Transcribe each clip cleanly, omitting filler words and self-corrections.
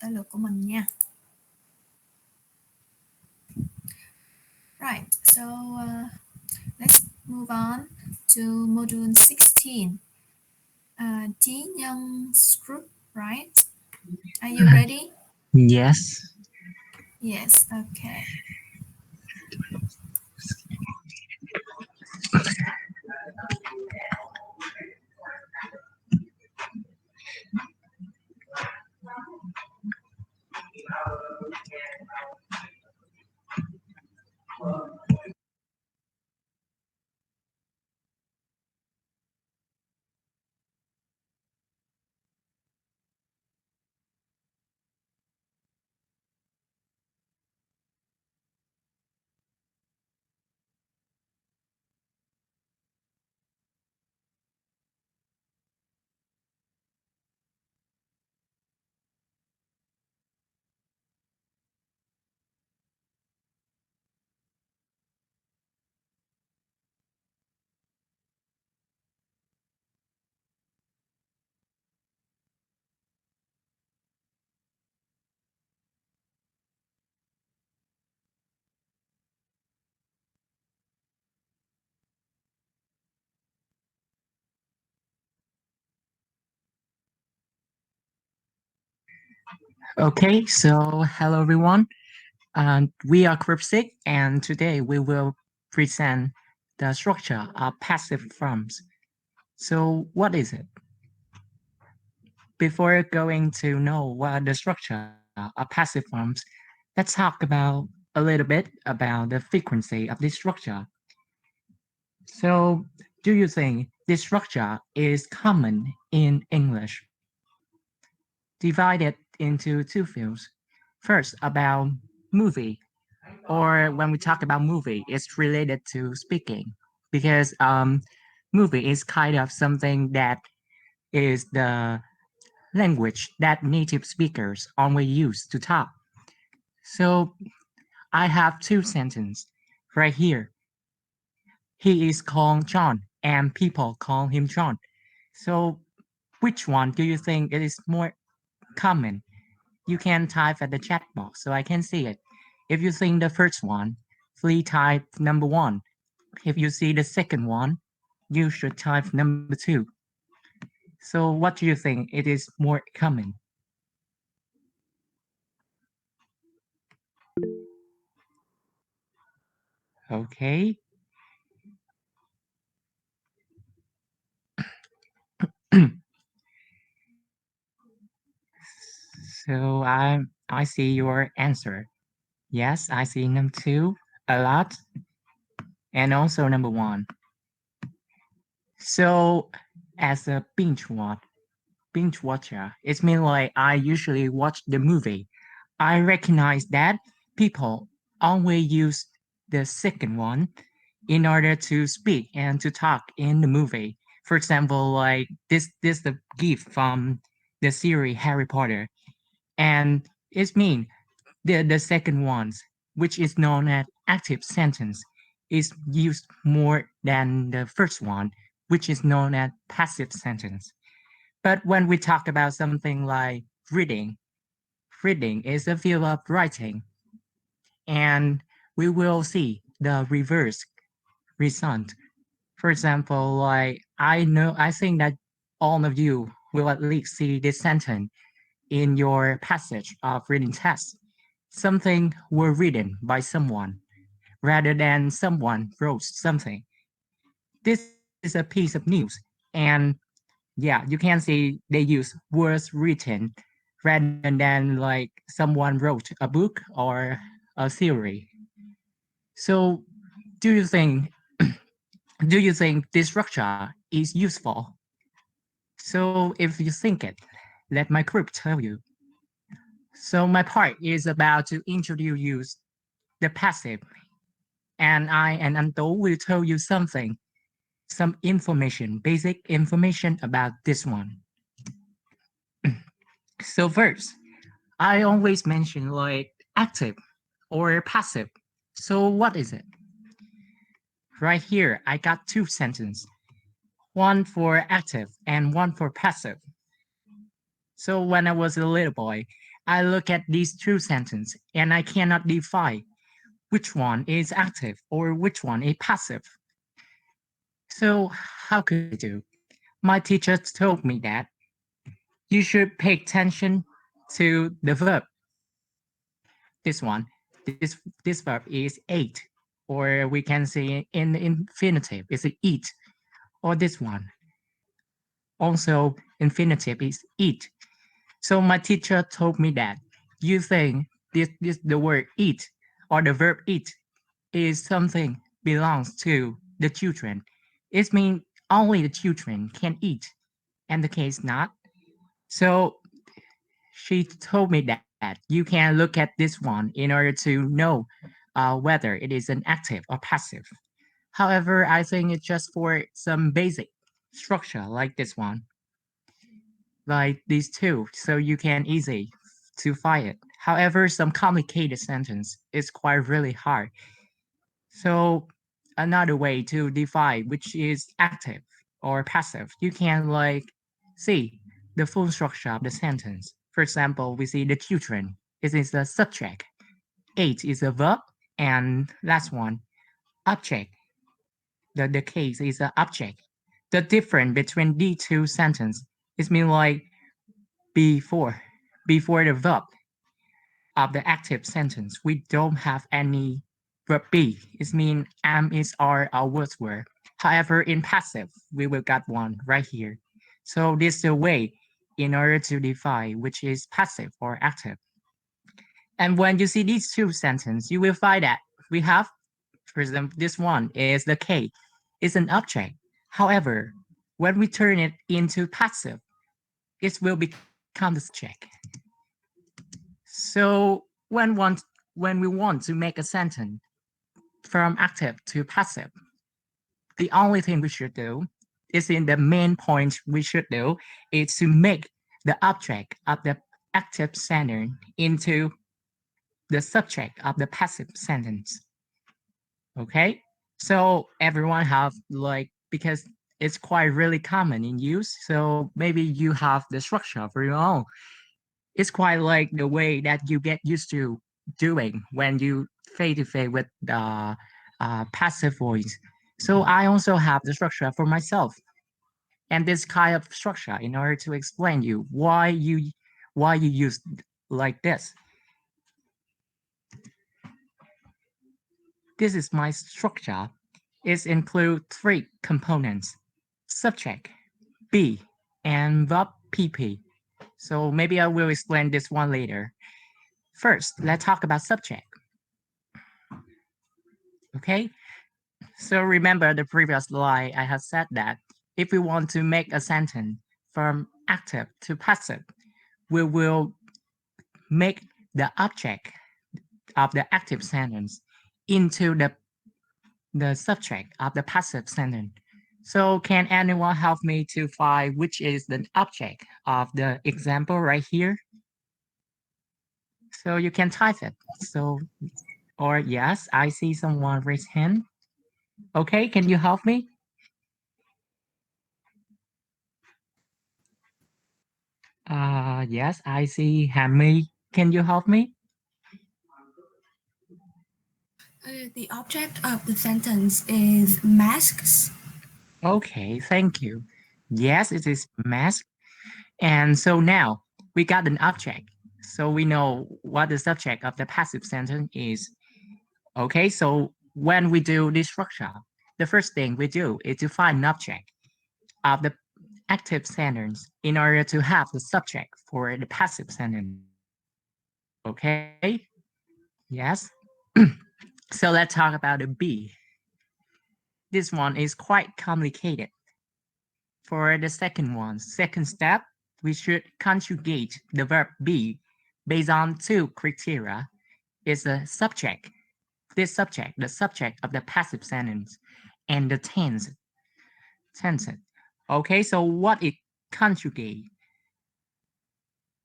tới lượt của mình nha. Right, so let's move on to module 16. Trí nhân group, right? Are you ready? Yes. Yes, okay. Okay, so hello everyone. We are Cryptic, and today we will present the structure of passive forms. So, what is it? Before going to know what the structure of passive forms, let's talk about a little bit about the frequency of this structure. So, do you think this structure is common in English? Divided into two fields. First, about movie, or when we talk about movie, it's related to speaking because movie is kind of something that is the language that native speakers only use to talk. So I have two sentences right here. He is called John, and people call him John. So which one do you think it is more common? You can type at the chat box so I can see it. If you think the first one, please type number one. If you see the second one, you should type number two. So what do you think it is more common? Okay. So I see your answer. Yes, I see number two a lot, and also number one. So as a binge watcher, it means like I usually watch the movie. I recognize that people always use the second one in order to speak and to talk in the movie. For example, like this the gift from the series Harry Potter, and it means the second ones, which is known as active sentence, is used more than the first one, which is known as passive sentence. But when we talk about something like reading is a field of writing, and we will see the reverse result. For example, like I think that all of you will at least see this sentence in your passage of reading test. Something were written by someone rather than someone wrote something. This is a piece of news, and yeah, you can see they use words written rather than like someone wrote a book or a theory. So, do you think do you think this structure is useful? So, if you think it, let my group tell you. So, my part is about to introduce you the passive, and I and Anto will tell you something, some information, basic information about this one. So first, I always mention like active or passive. So what is it? Right here, I got two sentences, one for active and one for passive. So when I was a little boy, I look at these two sentences and I cannot define which one is active or which one is passive. So how could I do? My teacher told me that you should pay attention to the verb. This one, this verb is ate, or we can say in the infinitive is eat, or this one. Also, infinitive is eat. So my teacher told me that you think this the word eat or the verb eat is something belongs to the children. It means only the children can eat, and the case not. So she told me that you can look at this one in order to know whether it is an active or passive. However, I think it's just for some basic structure like this one, like these two, so you can easy to find it. However, some complicated sentence is quite really hard. So another way to define which is active or passive, you can like see the full structure of the sentence. For example, we see the children. It is the subject. Ate is a verb, and last one, object. The case is an object. The difference between these two sentences is mean like before before the verb of the active sentence, we don't have any verb be. It means am is our words were. However, in passive, we will got one right here. So this is the way in order to define which is passive or active. And when you see these two sentences, you will find that we have, for example, this one is the K, is an object. However, when we turn it into passive, it will become the subject. So when we want to make a sentence from active to passive, the only thing we should do is in the main point we should do is to make the object of the active sentence into the subject of the passive sentence. Okay? So everyone have like because it's quite really common in use. So maybe you have the structure for your own. It's quite like the way that you get used to doing when you face to face with the passive voice. So I also have the structure for myself, and this kind of structure in order to explain you why you use like this. This is my structure. It includes three components: subject, be, and verb pp. So maybe I will explain this one later. First, let's talk about subject. Okay, so remember the previous slide, I have said that if we want to make a sentence from active to passive, we will make the object of the active sentence into the subject of the passive sentence. So can anyone help me to find which is the object of the example right here? So you can type it. So, or yes, I see someone raise hand. Okay, can you help me? Yes, I see Hammy. Can you help me? The object of the sentence is masks. Okay, thank you. Yes, it is mask. And so now we got an object. So we know what the subject of the passive sentence is. Okay, so when we do this structure, the first thing we do is to find an object of the active sentence in order to have the subject for the passive sentence. Okay? Yes? So let's talk about the be. This one is quite complicated. For the second one, second step, we should conjugate the verb be based on two criteria. It's the subject, this subject, the subject of the passive sentence, and the tense. Okay, so what it conjugate?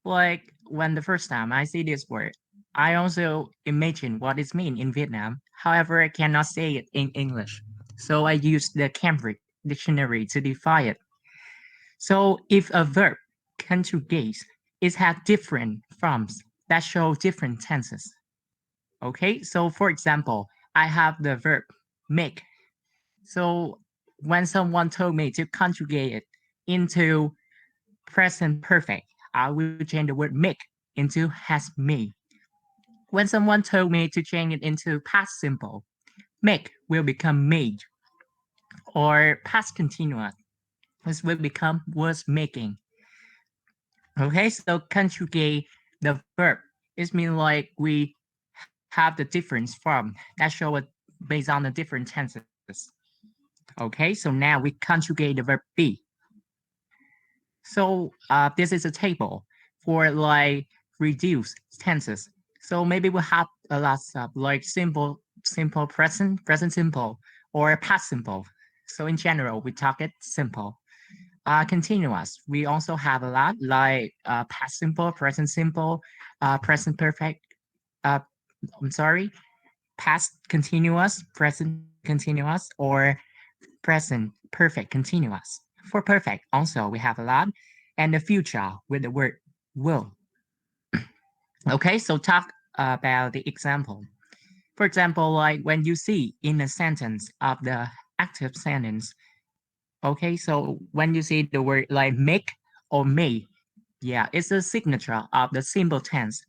Like when the first time I see this word, I also imagine what it means in Vietnam. However, I cannot say it in English. So I use the Cambridge dictionary to define it. So if a verb conjugates, it has different forms that show different tenses. Okay, so for example, I have the verb make. So when someone told me to conjugate it into present perfect, I will change the word make into has made. When someone told me to change it into past simple, make will become made, or past continuous, this will become was making. Okay, so conjugate the verb. It means like we have the difference from that show it based on the different tenses. Okay, so now we conjugate the verb be. So this is a table for like reduced tenses. So maybe we have a lot of like simple present simple, or past simple. So in general, we talk it simple. Continuous. We also have a lot like past simple, present perfect. Uh, I'm sorry, past continuous, present continuous, or present perfect continuous. For perfect, also we have a lot, and the future with the word will. Okay, so talk about the example. For example, like when you see in a sentence of the active sentence. Okay, so when you see the word like make or may, yeah, it's a signature of the simple tense.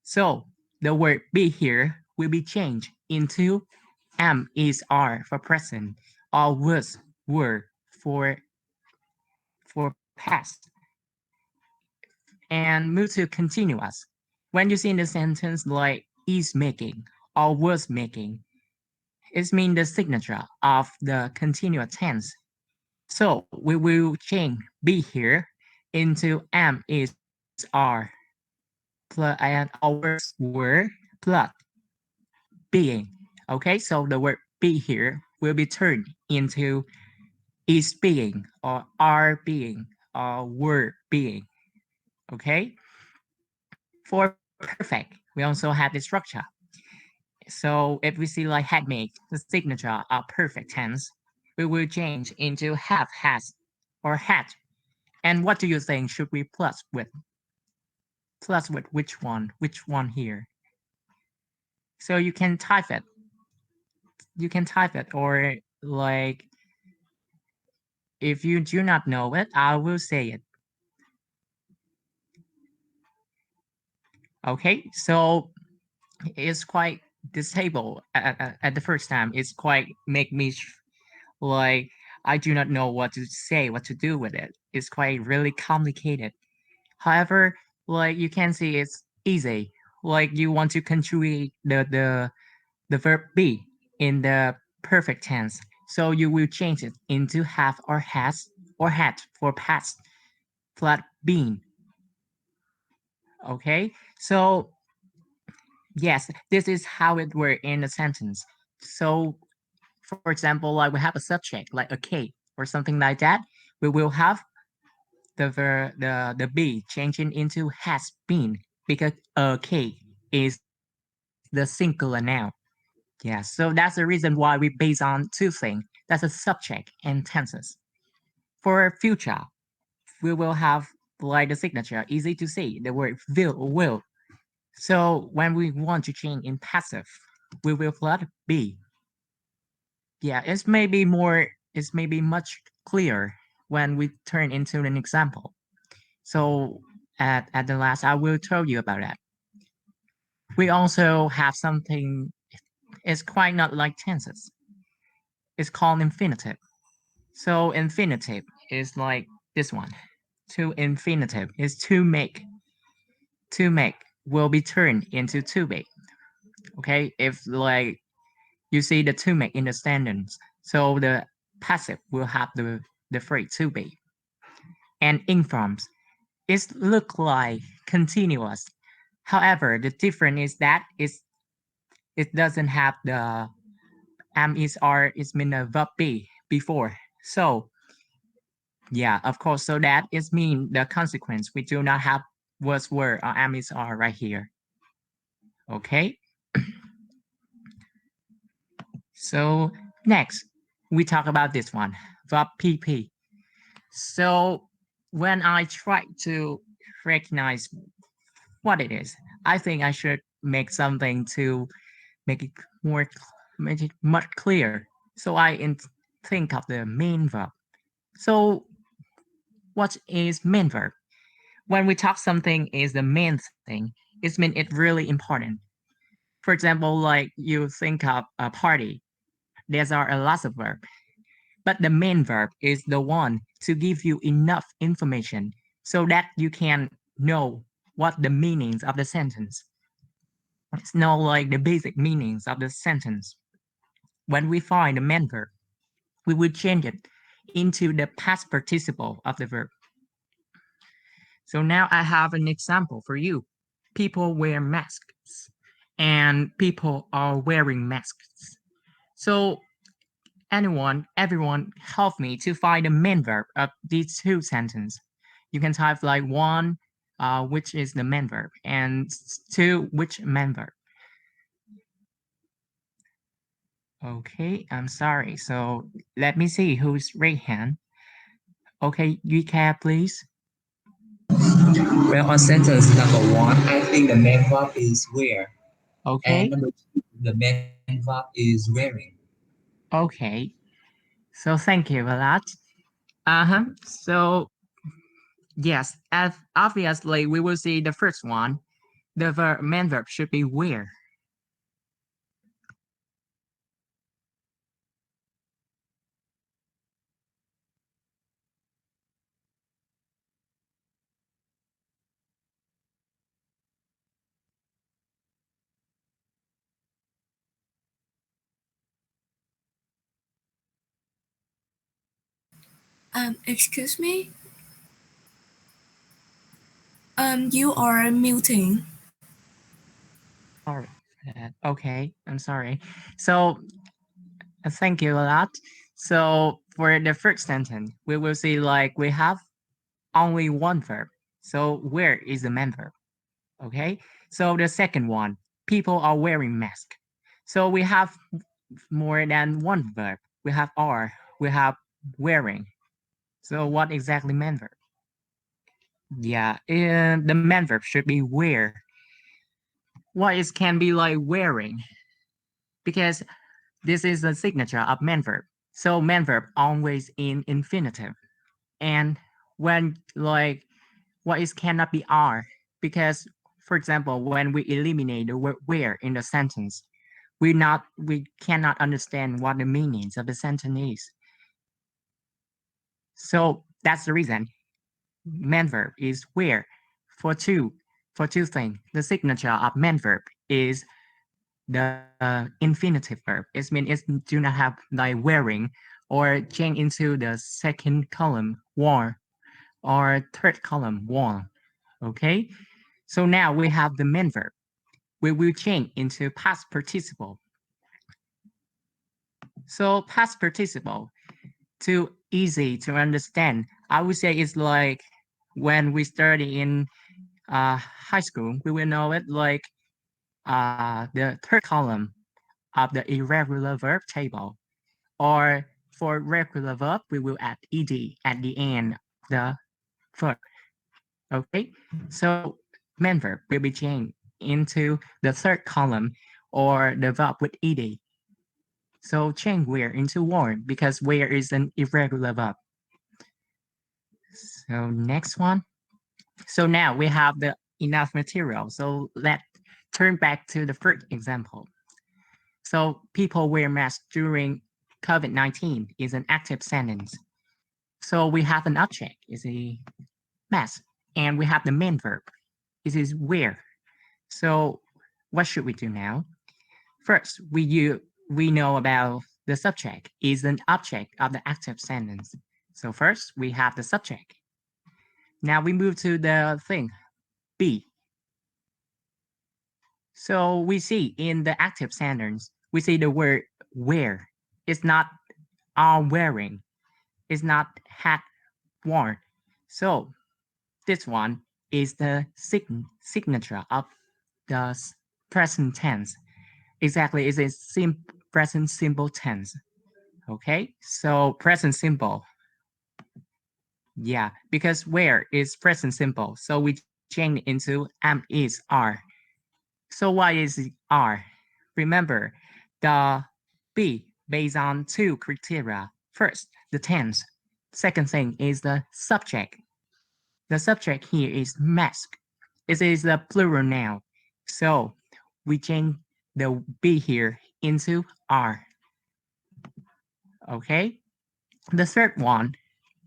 So the word be here will be changed into am, is, are for present, or was, were for past, and move to continuous. When you see in the sentence like is making or was making, it means the signature of the continuous tense. So we will change be here into am, is, are, plus and our were plus being. Okay, so the word be here will be turned into is being, or are being, or were being. Okay, for perfect, we also have the structure. So if we see like had made, the signature of perfect tense, we will change into have, has, or had. And what do you think should we plus with? Plus with which one? Which one here? So you can type it. You can type it, or like if you do not know it, I will say it. Okay, so it's quite this table at the first time. It's quite make me like I do not know what to say, what to do with it. It's quite really complicated. However, like you can see, it's easy. Like you want to conjugate the verb be in the perfect tense. So you will change it into have or has or had for past, flat been. Okay, so yes, this is how it works in a sentence. So for example, like we have a subject like a cake or something like that, we will have the be changing into has been, because a cake is the singular noun. Yeah, so that's the reason why we base on two things. That's a subject and tenses. For future, we will have like the signature, easy to see, the word will. So when we want to change in passive, we will flood be. Yeah, it's maybe much clearer when we turn into an example. So at the last, I will tell you about that. We also have something, it's quite not like tenses. It's called infinitive. So infinitive is like this one. To infinitive is to make. To make will be turned into to be. Okay, if like you see the to make in the sentence, so the passive will have the phrase to be. And informs, it look like continuous. However, the difference is that it doesn't have the am, is, are, is mean a verb be before. So yeah, of course. So that is mean the consequence. We do not have was, were, or am, is, are right here. Okay. So next, we talk about this one, verb PP. So when I try to recognize what it is. I think I should make something to make it make it much clearer. So think of the main verb. So what is main verb? When we talk something is the main thing, it means it's really important. For example, like you think of a party, there are a lot of verbs, but the main verb is the one to give you enough information so that you can know what the meanings of the sentence. It's not like the basic meanings of the sentence. When we find the main verb, we will change it into the past participle of the verb. So now I have an example for you. People wear masks and people are wearing masks. So everyone help me to find the main verb of these two sentences. You can type like one, which is the main verb, and two, which main verb. Okay, I'm sorry. So let me see who's raised hand. Okay, Yuka, please. Well, on sentence number one, I think the main verb is wear. And Okay, number two, the main verb is wearing. okay. So thank you for that. Uh-huh. So yes, as obviously we will see the first one. The main verb should be wear. Excuse me. You are muting. Sorry for that. Okay, I'm sorry. So thank you a lot. So for the first sentence, we will see like we have only one verb. So where is the main verb? Okay. So the second one, people are wearing masks. So we have more than one verb. We have are, we have wearing. So what exactly main verb? Yeah, and the main verb should be wear. What is can be like wearing? Because this is a signature of main verb. So main verb always in infinitive. And when like what is cannot be are, because for example, when we eliminate the word where in the sentence, we cannot understand what the meanings of the sentence is. So that's the reason main verb is where for two things. The signature of main verb is the infinitive verb. It means it do not have like wearing or change into the second column worn or third column worn. Okay, so now we have the main verb. We will change into past participle. So past participle, too easy to understand. I would say it's like when we study in high school, we will know it like the third column of the irregular verb table. Or for regular verb, we will add ed at the end of the verb. Okay, so main verb will be changed into the third column or the verb with ed. So change where into warm because where is an irregular verb. So next one. So now we have the enough material. So let's turn back to the first example. So people wear masks during COVID-19 is an active sentence. So we have an object is a mask, and we have the main verb. This is wear. So what should we do now? First, we know about the subject is an object of the active sentence. So first we have the subject. Now we move to the thing, be. So we see in the active sentence, we see the word wear. It's not are wearing. It's not had worn. So this one is the signature of the present tense. Exactly, it's a present simple tense. Okay, so present simple. Yeah, because where is present simple. So we change into am is are. So why is it are? Remember, the be based on two criteria. First, the tense. Second thing is the subject. The subject here is mask. It is a plural noun. So we change the be here into are. Okay. The third one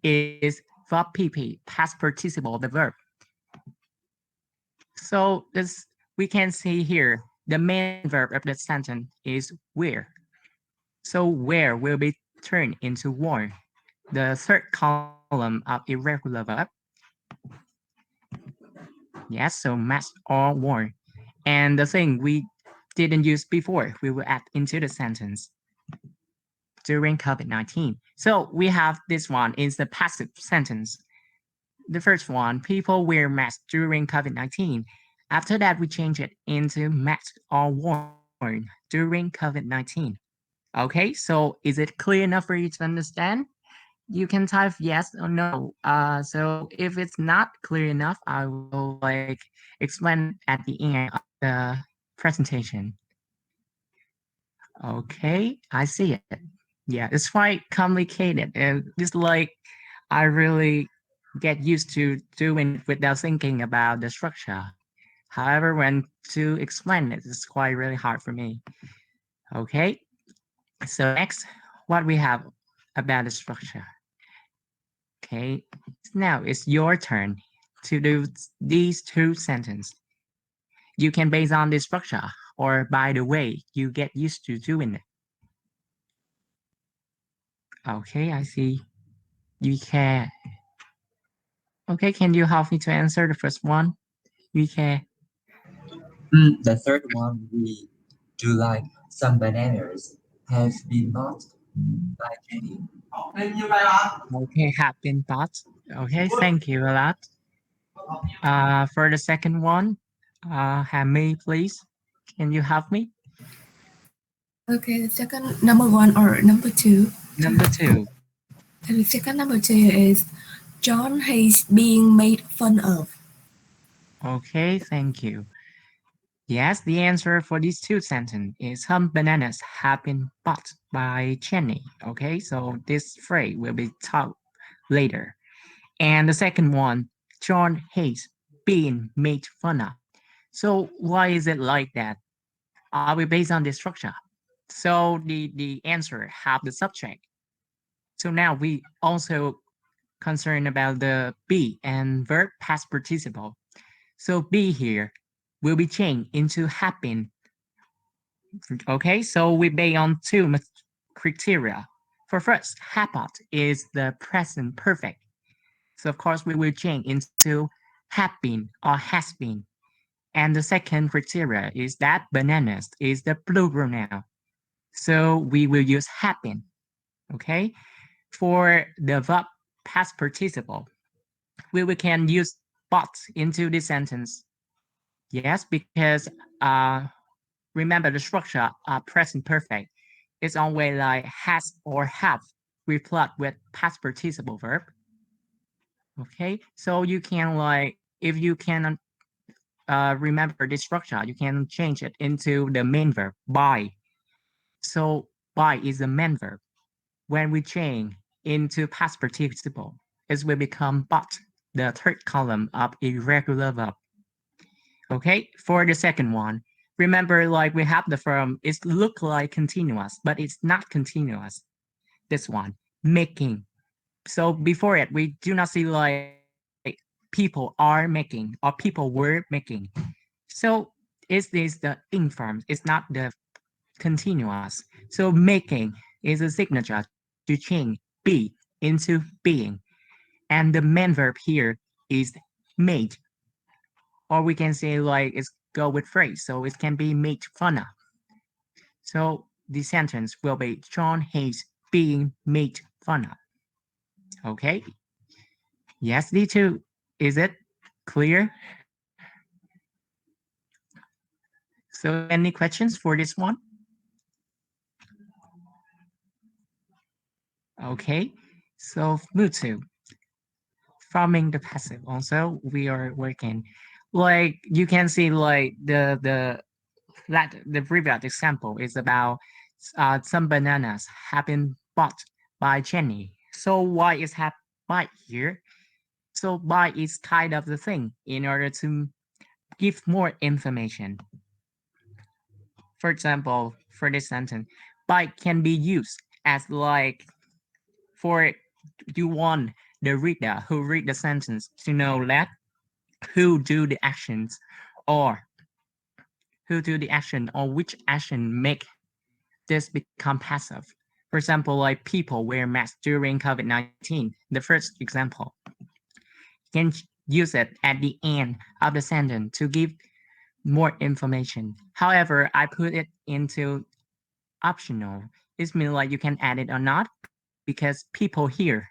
is verb pp, past participle, the verb. So this we can see here the main verb of the sentence is where. So where will be turned into worn. The third column of irregular verb. Yes, so matched or worn. And the thing we didn't use before, we will add into the sentence during COVID-19. So we have this one is the passive sentence. The first one, people wear masks during COVID-19. After that, we change it into masked or worn during COVID-19. Okay, so is it clear enough for you to understand? You can type yes or no. So if it's not clear enough, I will like explain at the end of the presentation. Okay, I see it. Yeah, it's quite complicated. And it's like I really get used to doing it without thinking about the structure. However, when to explain it, it's quite really hard for me. Okay, so next, what we have about the structure. Okay, now it's your turn to do these two sentences. You can base on the structure or by the way you get used to doing it. Okay, I see. You can. Okay, can you help me to answer the first one? You can. The third one we do like some bananas have been bought by Jenny. Okay, have been bought. Okay, thank you a lot. For the second one, Hammy, please. Can you help me? Okay, the second number one or number two. Number two. And the second number two is John hates being made fun of. Okay, thank you. Yes, the answer for these two sentences is some bananas have been bought by Jenny. Okay, so this phrase will be taught later. And the second one, John hates being made fun of. So why is it like that? Are we based on the structure? So the answer have the subject. So now we also concerned about the be and verb past participle. So be here will be changed into have been. Okay, so we base on two criteria. For first, happened is the present perfect. So of course we will change into have been or has been. And the second criteria is that bananas is the plural noun. So we will use have been. Okay, for the verb past participle, we can use but into this sentence. Yes, because remember the structure present perfect. It's always like has or have replied with past participle verb. Okay, so you can like if you can remember this structure, you can change it into the main verb by. So by is the main verb. When we change into past participle, it will become but, the third column of irregular verb. Okay, for the second one, remember like we have the verb, it look like continuous, but it's not continuous. This one, making. So before it, we do not see like people are making or people were making. So is this the ing form? It's not the continuous. So making is a signature to change be into being. And the main verb here is made. Or we can say like it's go with phrase. So it can be made fun of. So the sentence will be John hates being made fun of. Okay. Yes, D2. Is it clear? So any questions for this one? Okay. So Mutsu, farming the passive. Also, we are working. Like you can see like the previous example is about some bananas have been bought by Jenny. So why is have buy here? So buy is kind of the thing in order to give more information. For example, for this sentence, buy can be used as like for you want the reader who read the sentence to know that who do the actions or who do the action or which action make this become passive. For example, like people wear masks during COVID-19, the first example. You can use it at the end of the sentence to give more information. However, I put it into optional. This means like you can add it or not because people here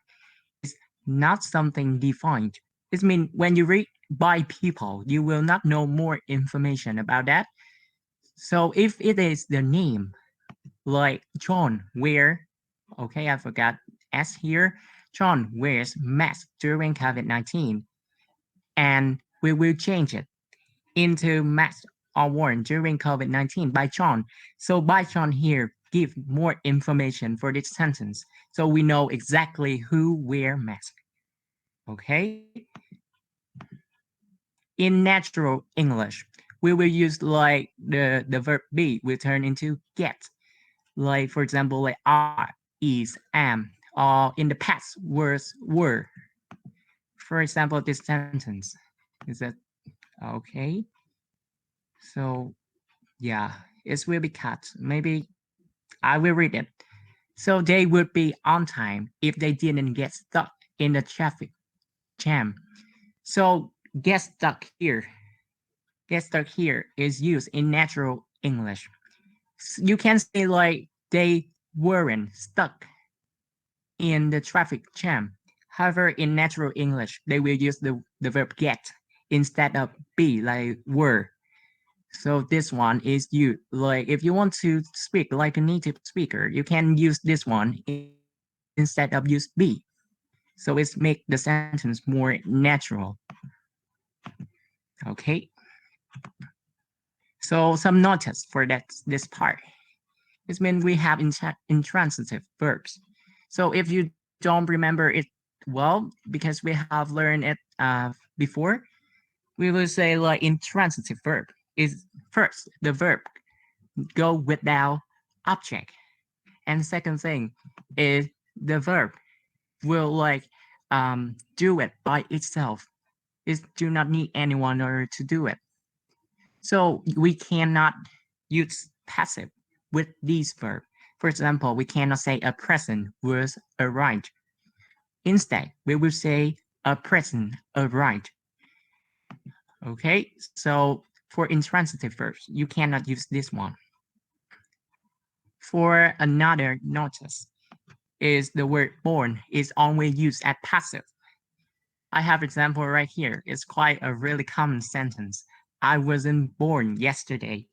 is not something defined. This means when you read by people, you will not know more information about that. So if it is the name, like John wear, okay, I forgot S here. John wears mask during COVID-19, and we will change it into masks are worn during COVID-19 by John. So by John here give more information for this sentence, so we know exactly who wear mask. Okay. In natural English, we will use like the verb be will turn into get. Like for example, like are, is, am, or in the past words were. For example, this sentence is that okay? So yeah, it will be cut. Maybe I will read it. So they would be on time if they didn't get stuck in the traffic jam. So get stuck here is used in natural English. You can say like they weren't stuck in the traffic jam. However, in natural English, they will use the verb get instead of be, like were. So this one is you. Like if you want to speak like a native speaker, you can use this one instead of use be. So it's make the sentence more natural. Okay. So some notice for this part. This means we have intransitive verbs. So if you don't remember it well, because we have learned it before, we will say like intransitive verb is first the verb go without object, and second thing is the verb will like do it by itself. It do not need anyone in order to do it. So we cannot use passive with these verbs. For example, we cannot say a present was arrived. Instead, we will say a present arrived. Okay, so for intransitive verbs, you cannot use this one. For another notice, is the word born is always used as passive. I have example right here. It's quite a really common sentence. I wasn't born yesterday.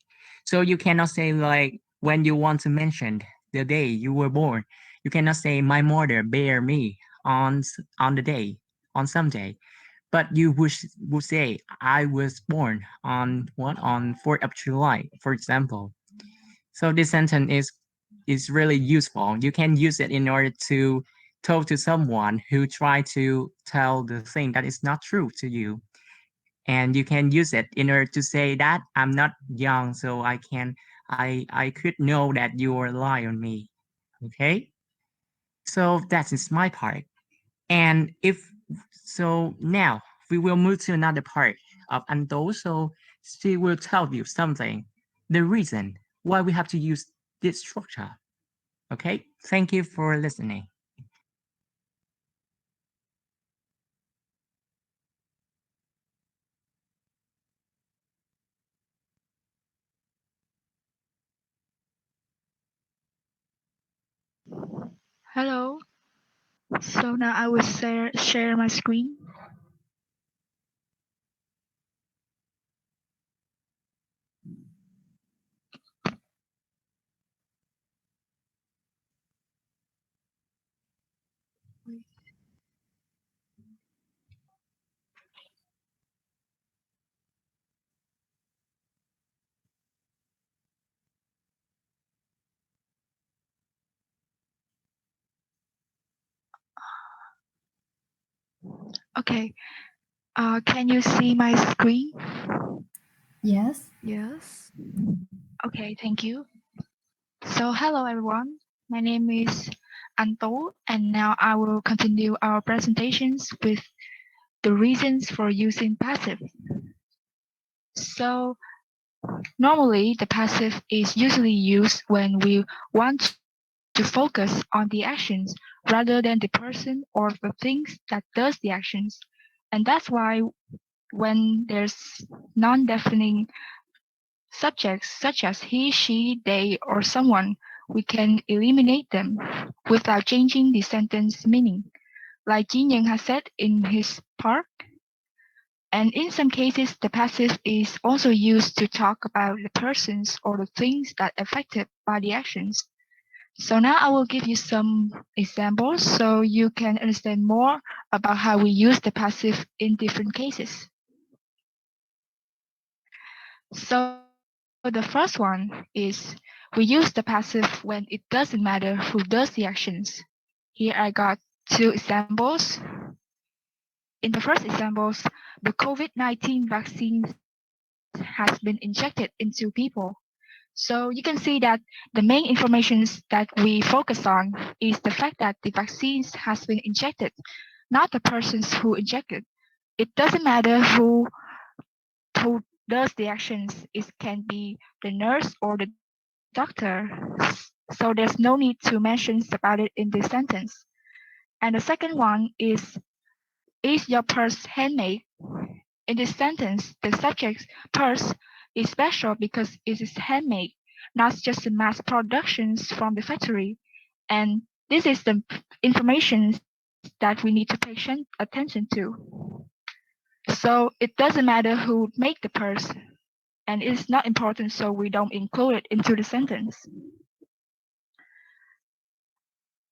So you cannot say like when you want to mention the day you were born, you cannot say my mother bear me on the day, on some day. But you would say I was born on what on 4th of July, for example. So this sentence is really useful. You can use it in order to talk to someone who try to tell the thing that is not true to you. And you can use it in order to say that I'm not young, so I could know that you are lying on me. Okay? So that is my part. And if so now we will move to another part of Ando. So she will tell you something, the reason why we have to use this structure. Okay, thank you for listening. Hello. So now I will share my screen. Okay. Can you see my screen? Yes. Yes. Okay, thank you. So hello everyone. My name is Anto, and now I will continue our presentations with the reasons for using passive. So normally the passive is usually used when we want to focus on the actions rather than the person or the things that does the actions. And that's why when there's non-defining subjects such as he, she, they, or someone, we can eliminate them without changing the sentence meaning, like Jin Young has said in his part. And in some cases, the passive is also used to talk about the persons or the things that affected by the actions. So now I will give you some examples so you can understand more about how we use the passive in different cases. So the first one is we use the passive when it doesn't matter who does the actions. Here I got two examples. In the first examples, the COVID-19 vaccine has been injected into people. So you can see that the main information that we focus on is the fact that the vaccines has been injected, not the persons who injected. It doesn't matter who does the actions. It can be the nurse or the doctor. So there's no need to mention about it in this sentence. And the second one is your purse handmade? In this sentence, the subject's purse is special because it is handmade, not just a mass productions from the factory. And this is the information that we need to pay attention to. So it doesn't matter who made the purse, and it's not important, so we don't include it into the sentence.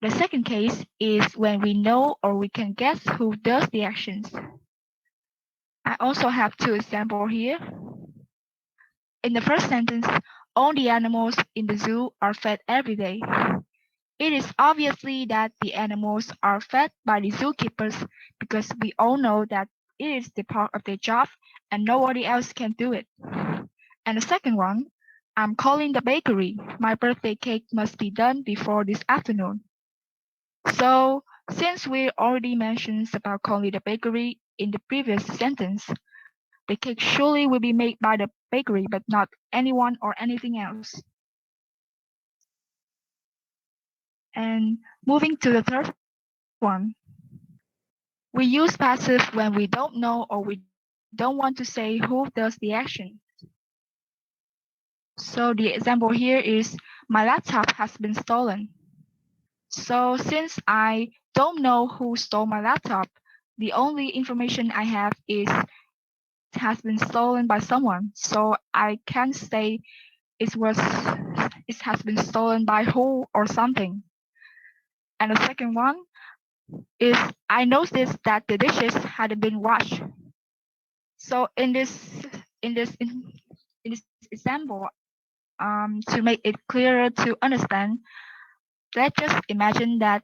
The second case is when we know or we can guess who does the actions. I also have two examples here. In the first sentence, all the animals in the zoo are fed every day. It is obviously that the animals are fed by the zookeepers because we all know that it is the part of their job and nobody else can do it. And the second one, I'm calling the bakery. My birthday cake must be done before this afternoon. So since we already mentioned about calling the bakery in the previous sentence, the cake surely will be made by the bakery but not anyone or anything else. And moving to the third one, we use passive when we don't know or we don't want to say who does the action. So the example here is my laptop has been stolen. So since I don't know who stole my laptop, the only information I have is it has been stolen by someone. So I can't say it has been stolen by who or something. And the second one is I noticed that the dishes hadn't been washed. So in this example, to make it clearer to understand, let's just imagine that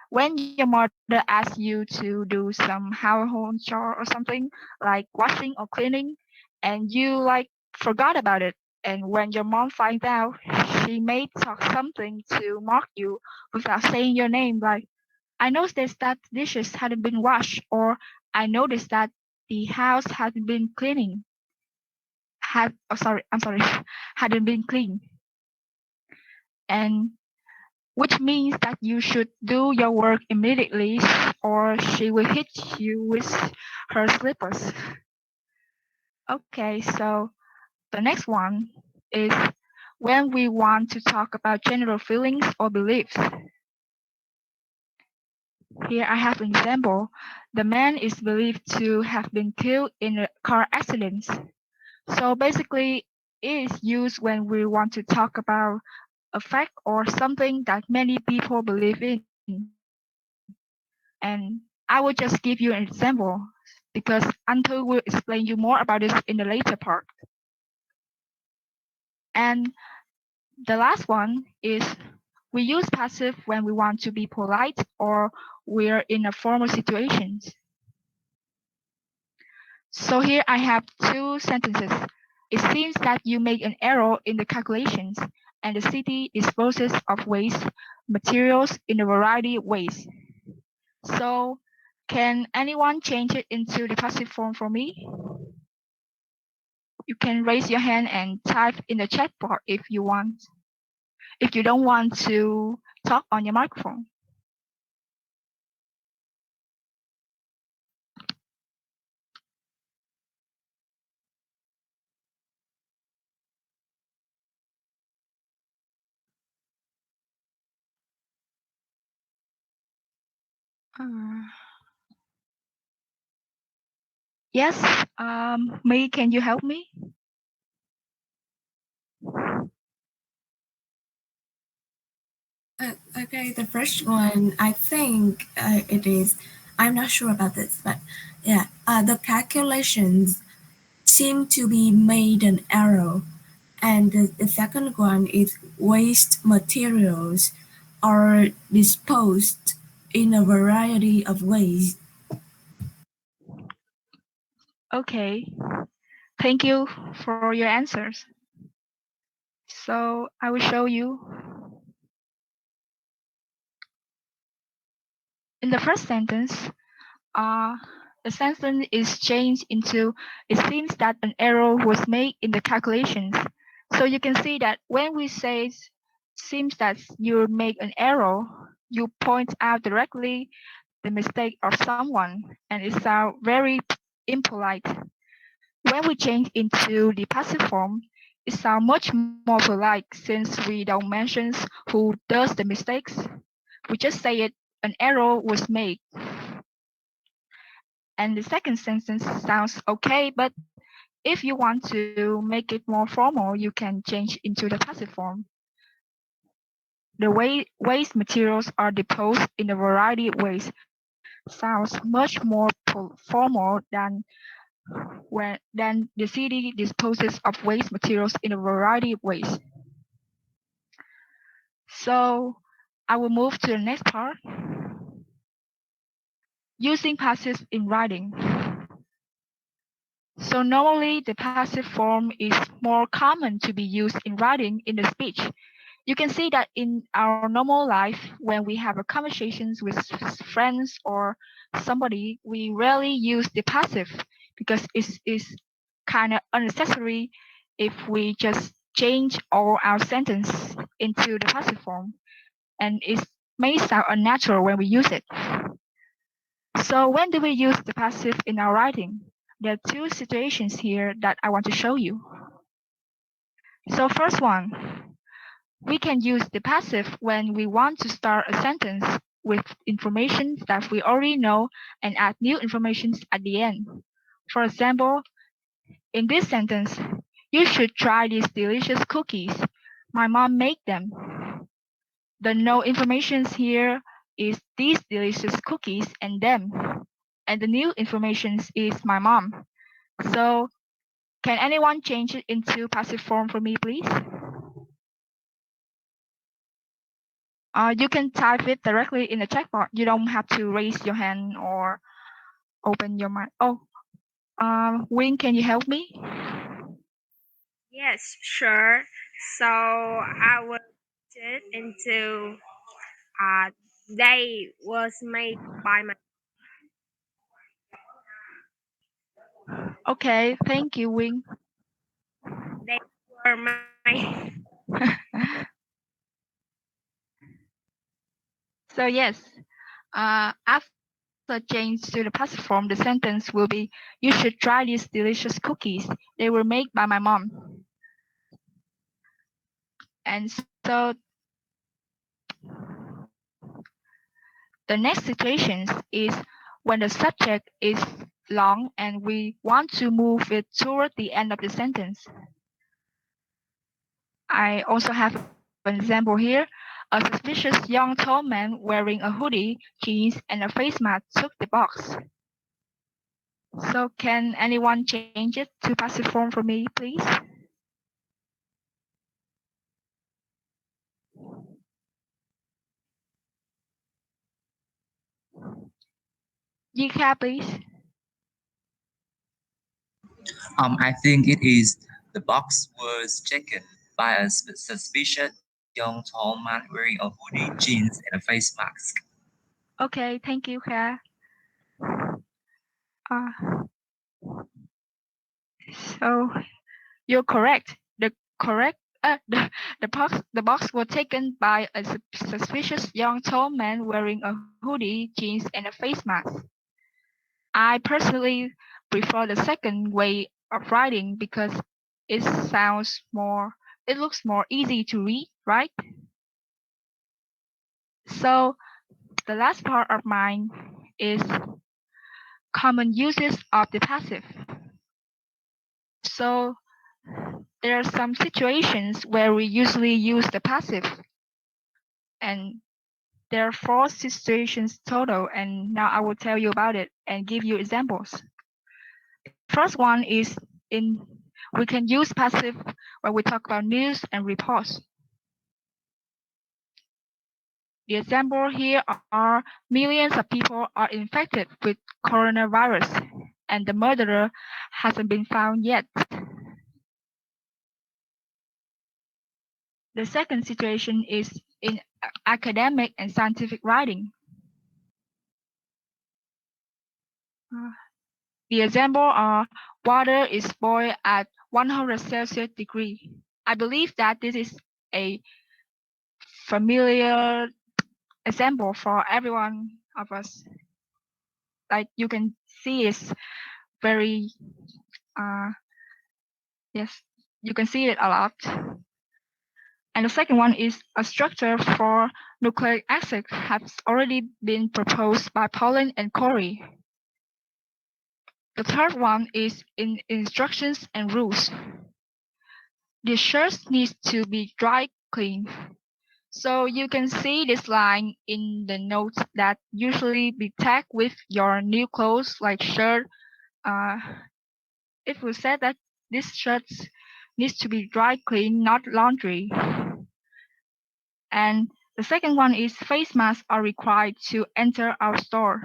when your mother asks you to do some household chore or something like washing or cleaning, and you like forgot about it, and when your mom finds out, she may talk something to mock you without saying your name, like I noticed that dishes hadn't been washed, or I noticed that the house hadn't been cleaning. I'm sorry, hadn't been clean. And which means that you should do your work immediately or she will hit you with her slippers. Okay, so the next one is when we want to talk about general feelings or beliefs. Here I have an example. The man is believed to have been killed in a car accident. So basically, it is used when we want to talk about a fact or something that many people believe in. And I will just give you an example because Anto will explain you more about this in the later part. And the last one is we use passive when we want to be polite or we're in a formal situations. So here I have two sentences. It seems that you made an error in the calculations, and the city disposes of waste materials in a variety of ways. So can anyone change it into the passive form for me? You can raise your hand and type in the chat bar if you want. If you don't want to talk on your microphone. Yes, May, can you help me? Okay, the first one, I think it is, I'm not sure about this, but yeah, the calculations seem to be made an error. And the second one is waste materials are disposed in a variety of ways. Okay, thank you for your answers. So I will show you. In the first sentence, the sentence is changed into, it seems that an error was made in the calculations. So you can see that when we say seems that you make an error, you point out directly the mistake of someone, and it sounds very impolite. When we change into the passive form, it sounds much more polite since we don't mention who does the mistakes. We just say it, an error was made. And the second sentence sounds okay, but if you want to make it more formal, you can change into the passive form. The way waste materials are disposed in a variety of ways sounds much more formal than the city disposes of waste materials in a variety of ways. So I will move to the next part. Using passives in writing. So normally the passive form is more common to be used in writing in the speech. You can see that in our normal life, when we have a conversations with friends or somebody, we rarely use the passive because it's kind of unnecessary if we just change all our sentence into the passive form, and it may sound unnatural when we use it. So when do we use the passive in our writing? There are two situations here that I want to show you. So first one, we can use the passive when we want to start a sentence with information that we already know and add new information at the end. For example, in this sentence, you should try these delicious cookies. My mom made them. The no information here is these delicious cookies and them. And the new information is my mom. So can anyone change it into passive form for me, please? You can type it directly in the chat bar. You don't have to raise your hand or open your mic. Oh, Wing, can you help me? Yes, sure. So I will put it into they was made by my Okay, thank you, Wing. they were my So yes, after change to the passive form, the sentence will be, you should try these delicious cookies. They were made by my mom. And so the next situation is when the subject is long and we want to move it toward the end of the sentence. I also have an example here. A suspicious young tall man wearing a hoodie, jeans, and a face mask took the box. So can anyone change it to passive form for me, please? Yika, please. I think it is the box was taken by a suspicious young tall man wearing a hoodie, jeans, and a face mask. Okay, thank you, Claire. So you're correct. The box was taken by a suspicious young tall man wearing a hoodie, jeans, and a face mask. I personally prefer the second way of writing because it it looks more easy to read, right? So the last part of mine is common uses of the passive. So there are some situations where we usually use the passive, and there are 4 situations total, and now I will tell you about it and give you examples. The first one is we can use passive when we talk about news and reports. The example here are millions of people are infected with coronavirus, and the murderer hasn't been found yet. The second situation is in academic and scientific writing. The example are water is boiled at 100 Celsius degree. I believe that this is a familiar example for every one of us. Like you can see it's very, yes, you can see it a lot. And the second one is a structure for nucleic acid has already been proposed by Pauling and Corey. The third one is in instructions and rules. The shirts needs to be dry clean. So you can see this line in the notes that usually be tagged with your new clothes like shirt. It will say that this shirt needs to be dry clean, not laundry. And the second one is face masks are required to enter our store.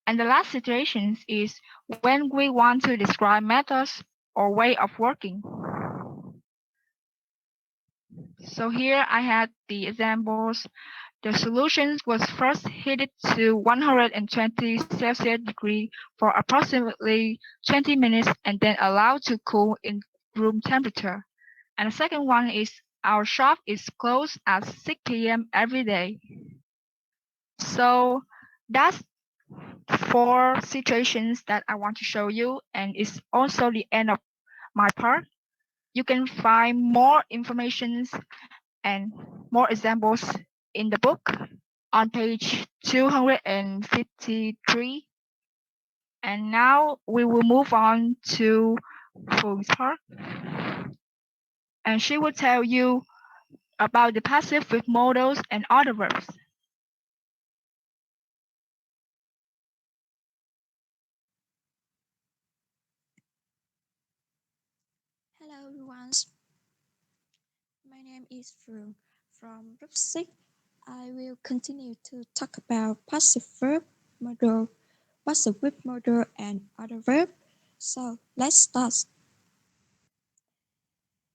And the last situation is when we want to describe methods or way of working. So here I had the examples. The solution was first heated to 120 Celsius degree for approximately 20 minutes and then allowed to cool in room temperature. And the second one is our shop is closed at 6 p.m. every day. So that's 4 situations that I want to show you, and it's also the end of my part. You can find more information and more examples in the book on page 253. And now we will move on to Phuong's part. And she will tell you about the passive with modals and other verbs. Hello everyone, my name is Phương from group 6. I will continue to talk about passive verb, modal, passive with modal and other verb. So let's start.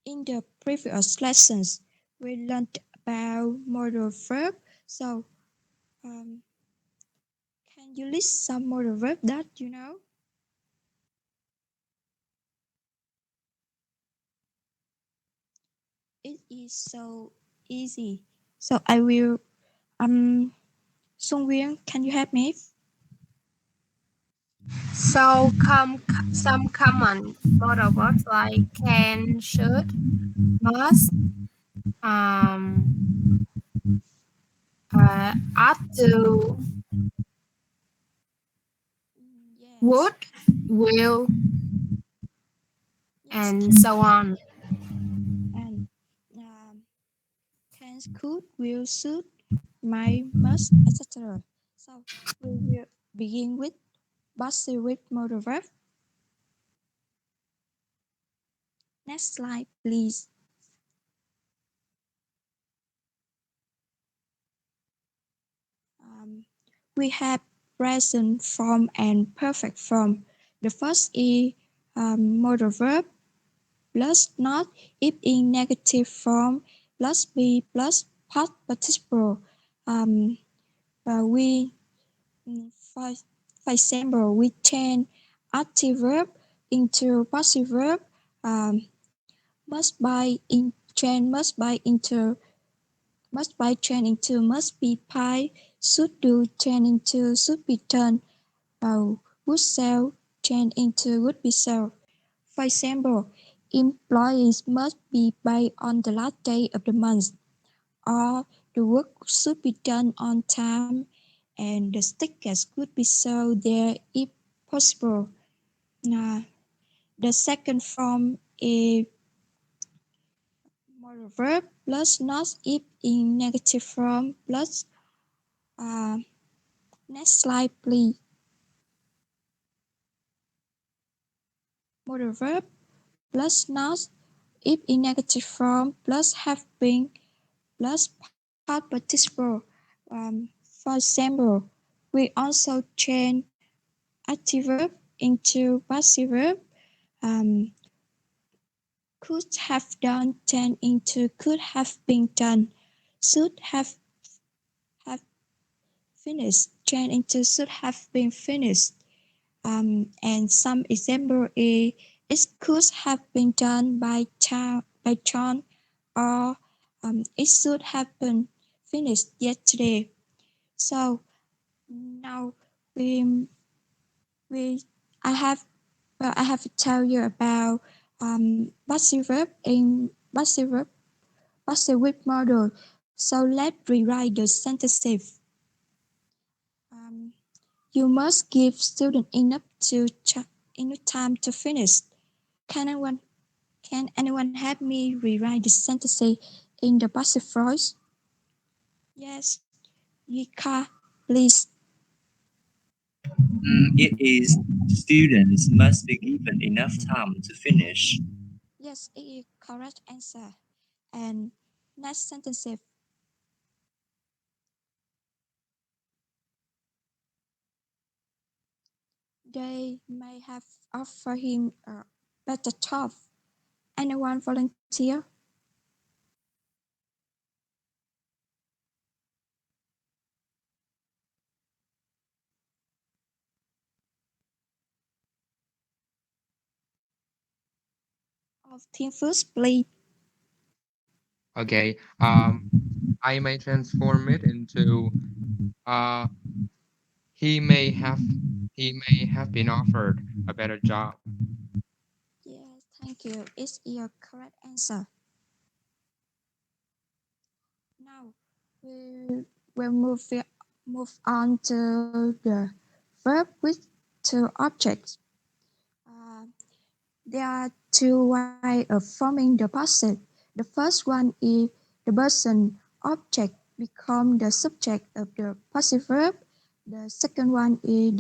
In the previous lessons, we learned about modal verb. So can you list some modal verb that you know? It is so easy. So I will Sung Wien, can you help me? So some common modal verbs like can, should, must, ought to, Yes. would, will, Yes. and so on. And can, could, will, should, might, must, etc. So we will begin with passive with modal verb. Next slide, please. We have present form and perfect form. The first is modal verb plus not if in negative form plus be plus past participle. We for example, we change active verb into passive verb. Must by in change must by change into must be pie. Should do change into should be done. Would sell change into would be sold. For example, employees must be paid on the last day of the month, or the work should be done on time, and the tickets could be sold there if possible. The second form is modal verb plus not if in negative form plus next slide please. Modal verb plus not if in negative form plus have been plus past participle. For example, we also change active verb into passive verb. Could have done turned into could have been done. Should have finished turned into should have been finished. And some example is it could have been done by John, or it should have been finished yesterday. So now we I have to tell you about passive verb in passive verb model. So let's rewrite the sentences. You must give students enough time to finish. Can anyone help me rewrite the sentences in the passive voice? Yes, Yika, please. It is students must be given enough time to finish. Yes, it is correct answer. And next sentence. They may have offered him a better job. Anyone volunteer? Of team first, please. Okay. I may transform it into uh, he may have been offered a better job. Yes, thank you. It's your correct answer. Now we will move on to the verb with two objects. Uh, there are two ways of forming the passive. The first one is the person object become the subject of the passive verb. The second one is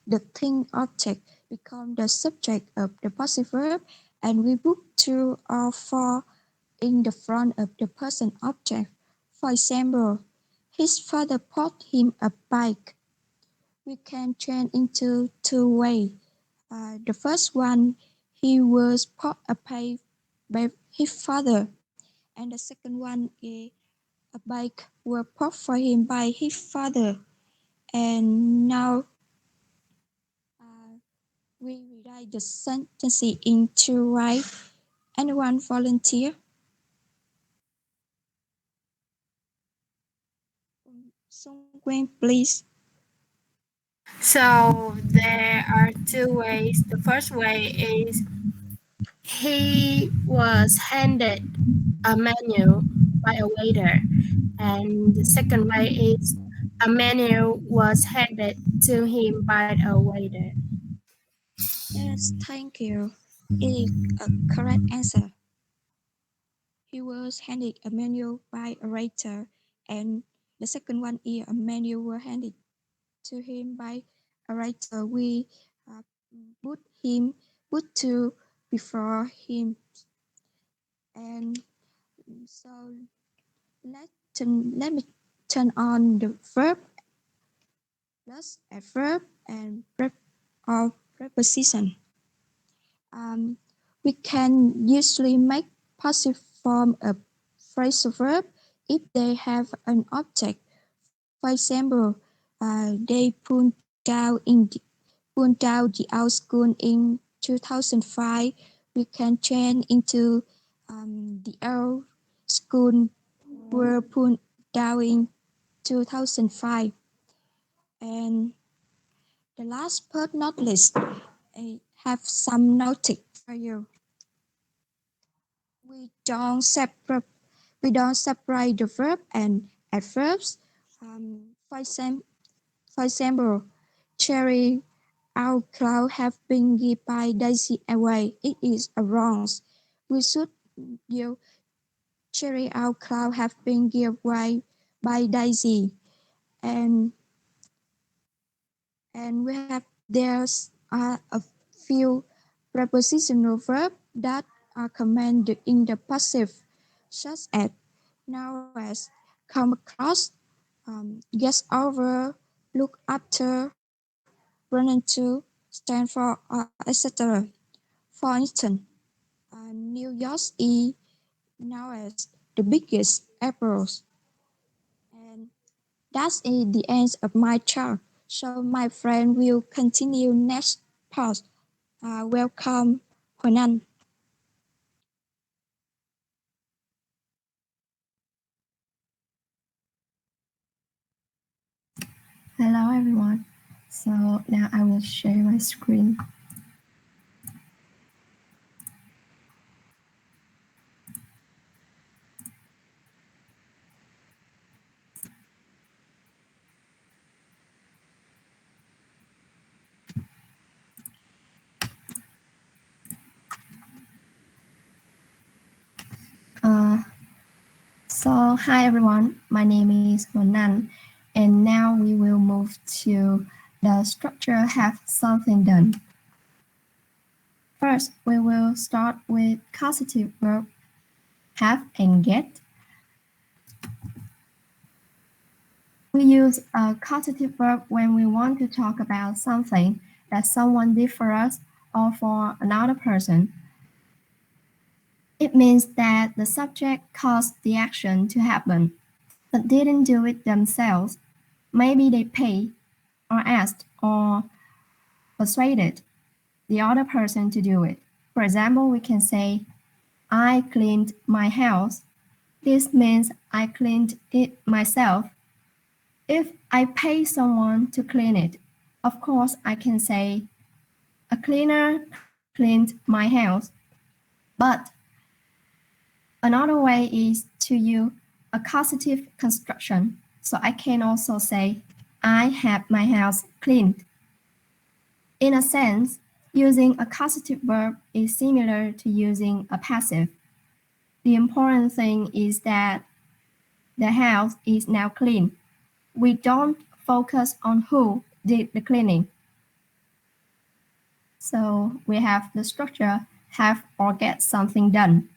the thing object become the subject of the passive verb, and we put two or four in the front of the person object. For example, his father bought him a bike. We can change into two ways. The first one, he was bought a bike by his father, and the second one is a bike was bought for him by his father. And now we rewrite the sentence into right. Anyone volunteer? Sung Queen, please. So there are two ways. The first way is he was handed a menu by a waiter, and the second way is a menu was handed to him by a waiter. Yes, thank you. It is a correct answer. He was handed a menu by a waiter, and the second one is a menu was handed to him by a writer. We uh, put him put to before him, and so let me turn on the verb plus a verb and verb or preposition. We can usually make passive form a phrasal verb if they have an object. For example, they pulled down the old school in 2005. We can change into the old school were pulled down in 2005. And the last but not least, I have some notice for you. We don't separate the verb and adverbs. For example, Cherry, our cloud have been given by Daisy away. It is a wrong. We should use Cherry, our cloud have been given away by Daisy. And we have there's a few prepositional verbs that are commanded in the passive, such as now as, come across, get over, look after, run into, stand for, etc. For instance, New York is now as the biggest apples. And that's the end of my talk. So my friend will continue next part. Welcome, Huỳnh Anh. Hello everyone. So now I will share my screen. So hi everyone, my name is Huỳnh Anh, and now we will move to the structure have something done. First, we will start with causative verb have and get. We use a causative verb when we want to talk about something that someone did for us or for another person. It means that the subject caused the action to happen, but didn't do it themselves. Maybe they paid, or asked, or persuaded the other person to do it. For example, we can say, I cleaned my house. This means I cleaned it myself. If I pay someone to clean it, of course I can say, a cleaner cleaned my house. But another way is to use a causative construction. So I can also say, I had my house cleaned. In a sense, using a causative verb is similar to using a passive. The important thing is that the house is now clean. We don't focus on who did the cleaning. So we have the structure have or get something done.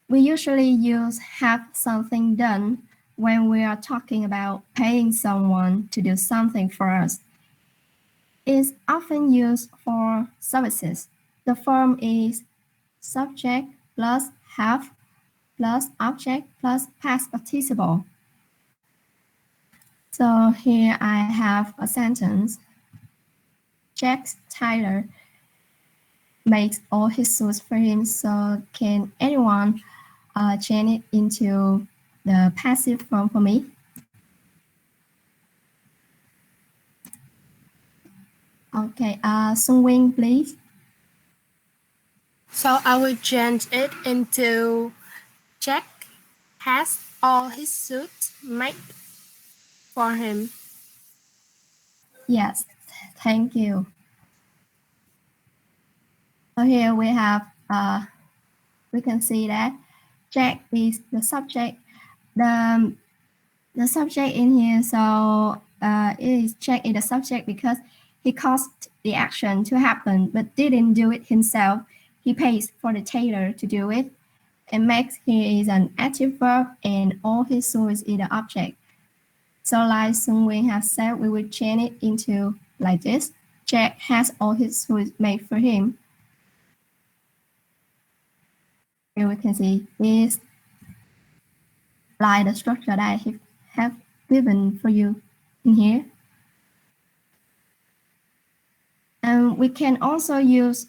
We usually use have something done when we are talking about paying someone to do something for us. It's often used for services. The form is subject plus have plus object plus past participle. So here I have a sentence. Jack Tyler makes all his suits for him. So can anyone change it into the passive form for me? Okay, Sung Wing, please. So I will change it into Jack has all his suits made for him. Yes, thank you. So here we have, we can see that Jack is the subject. The subject in here, so Jack is the subject because he caused the action to happen but didn't do it himself. He pays for the tailor to do it. And Max here is an active verb and all his suits is the object. So like Sung Wing has said, we will change it into like this. Jack has all his suits made for him. Here we can see is like the structure that I have given for you in here. And we can also use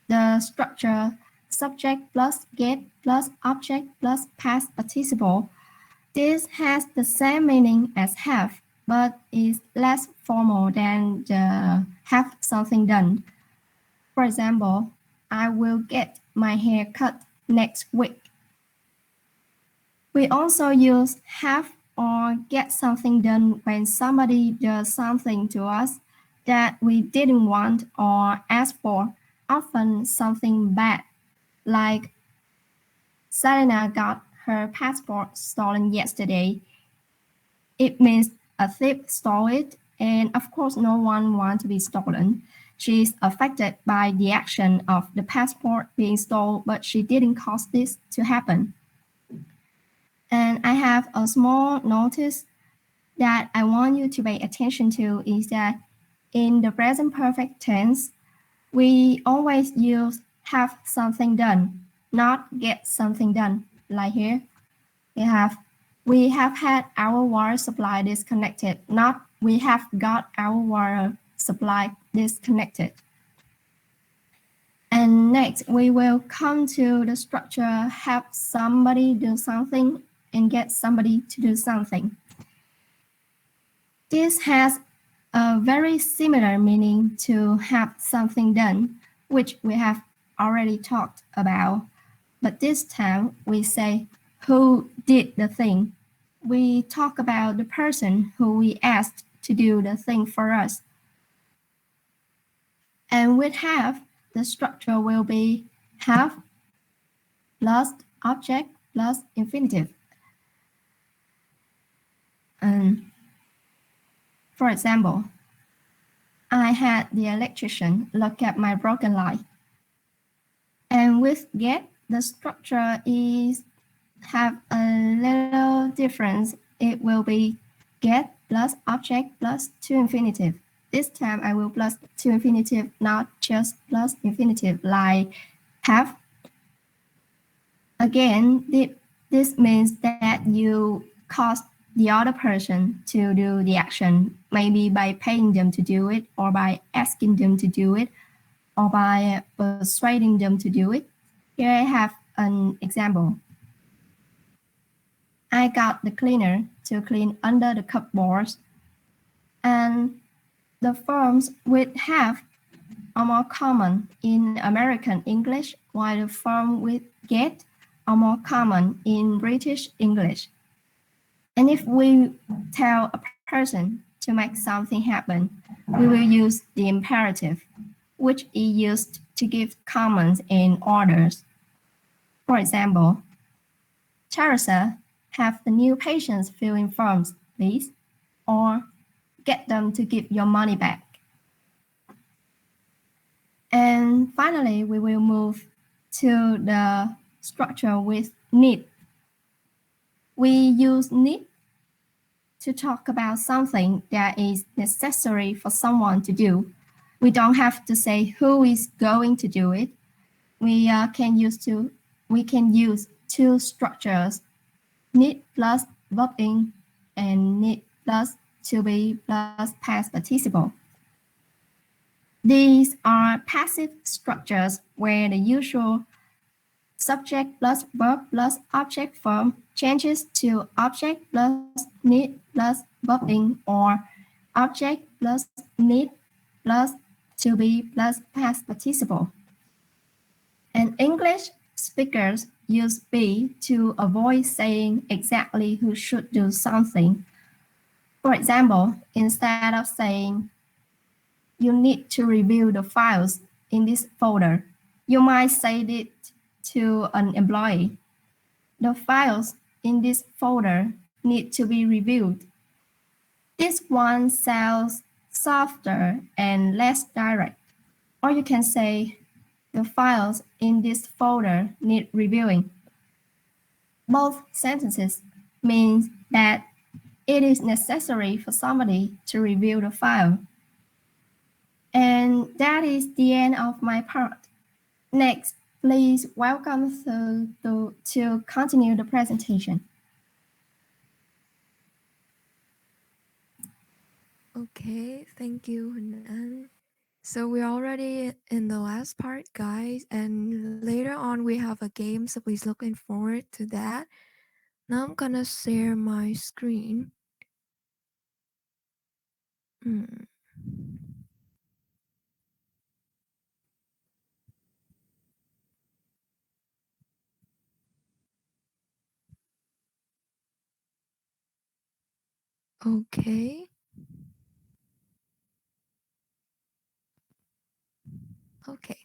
the structure subject plus get plus object plus past participle. This has the same meaning as have, but is less formal than the have something done. For example, I will get my hair cut next week. We also use have or get something done when somebody does something to us that we didn't want or ask for, often something bad, like Selena got her passport stolen yesterday. It means a thief stole it, and of course no one wants to be stolen. She's affected by the action of the passport being stolen, but she didn't cause this to happen. And I have a small notice that I want you to pay attention to is that in the present perfect tense, we always use have something done, not get something done. Like here, we have had our water supply disconnected, not we have got our water supply disconnected. And next, we will come to the structure have somebody do something and get somebody to do something. This has a very similar meaning to have something done, which we have already talked about. But this time we say who did the thing. We talk about the person who we asked to do the thing for us. And with have, the structure will be have plus object plus infinitive. For example, I had the electrician look at my broken light. And with get, the structure is have a little difference. It will be get plus object plus to infinitive. This time I will plus to infinitive, not just plus infinitive like have. Again, this means that you cause the other person to do the action, maybe by paying them to do it, or by asking them to do it, or by persuading them to do it. Here I have an example. I got the cleaner to clean under the cupboards, and the forms with have are more common in American English, while the form with get are more common in British English. And if we tell a person to make something happen, we will use the imperative, which is used to give commands and orders. For example, Teresa, have the new patients fill in forms, please, or get them to give your money back. And finally, we will move to the structure with need. We use need to talk about something that is necessary for someone to do. We don't have to say who is going to do it. We can use two structures, need plus verb in and need plus to be plus past participle. These are passive structures where the usual subject plus verb plus object form changes to object plus need plus verb in, or object plus need plus to be plus past participle. And English speakers use be to avoid saying exactly who should do something. For example, instead of saying you need to review the files in this folder, you might say it to an employee. The files in this folder need to be reviewed. This one sounds softer and less direct. Or you can say, the files in this folder need reviewing. Both sentences mean that it is necessary for somebody to review the file. And that is the end of my part. Next, please welcome to continue the presentation. Okay, thank you, Hunan. So we're already in the last part, guys, and later on we have a game, so please looking forward to that. Now I'm gonna share my screen. Hmm. Okay. Okay.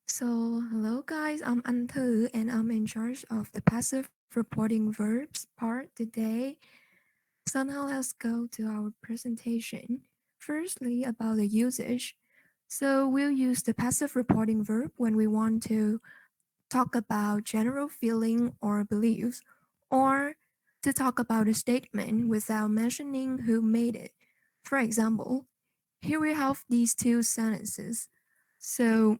So, hello guys, I'm Anh Thư and I'm in charge of the passive reporting verbs part today. So now let's go to our presentation. Firstly, about the usage. So we'll use the passive reporting verb when we want to talk about general feeling or beliefs, or to talk about a statement without mentioning who made it. For example, here we have these two sentences. So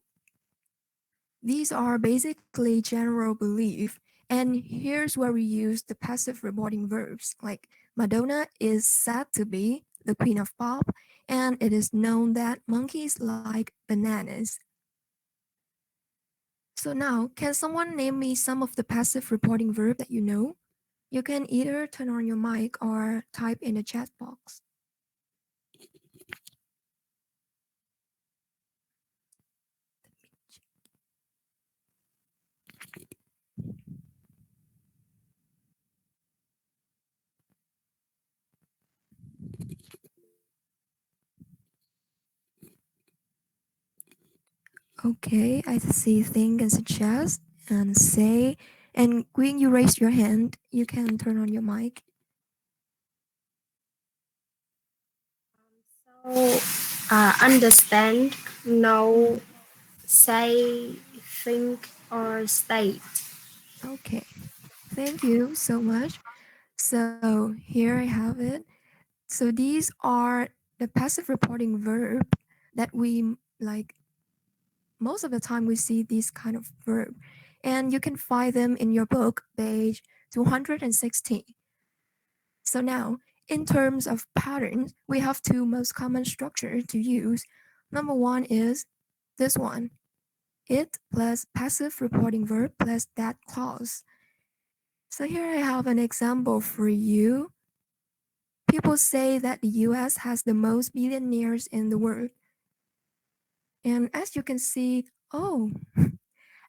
these are basically general belief. And here's where we use the passive reporting verbs like Madonna is said to be the queen of pop, and it is known that monkeys like bananas. So now, can someone name me some of the passive reporting verb that you know? You can either turn on your mic or type in the chat box. Okay, I see think and suggest and say. And when you raise your hand, you can turn on your mic. So, understand, know, say, think, or state. Okay, thank you so much. So here I have it. So these are the passive reporting verb that we like. Most of the time we see these kind of verb, and you can find them in your book, page 216. So now, in terms of patterns, we have two most common structures to use. Number one is this one, it plus passive reporting verb plus that clause. So here I have an example for you. People say that the US has the most billionaires in the world. And as you can see, oh,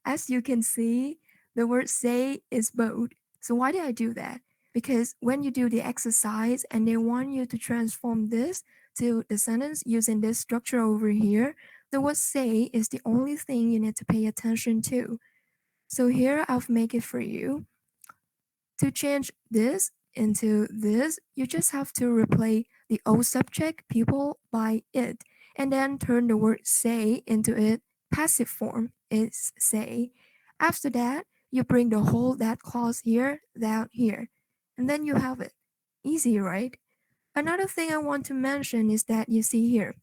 as you can see, the word say is bold. So why did I do that? Because when you do the exercise and they want you to transform this to the sentence using this structure over here, the word say is the only thing you need to pay attention to. So here I'll make it for you. To change this into this, you just have to replace the old subject people by it, and then turn the word say into it passive form is say. After that, you bring the whole that clause here down here, and then you have it. Easy, right? Another thing I want to mention is that you see here,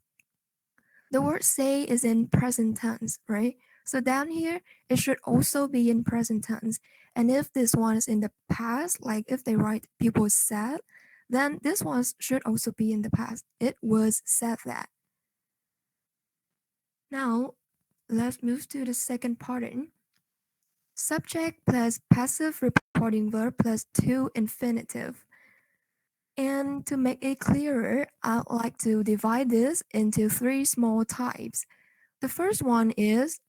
the word say is in present tense, right? So down here, it should also be in present tense. And if this one is in the past, like if they write people said, then this one should also be in the past. It was said that. Now, let's move to the second pattern. Subject plus passive reporting verb plus to infinitive. And to make it clearer, I'd like to divide this into three small types. The first one is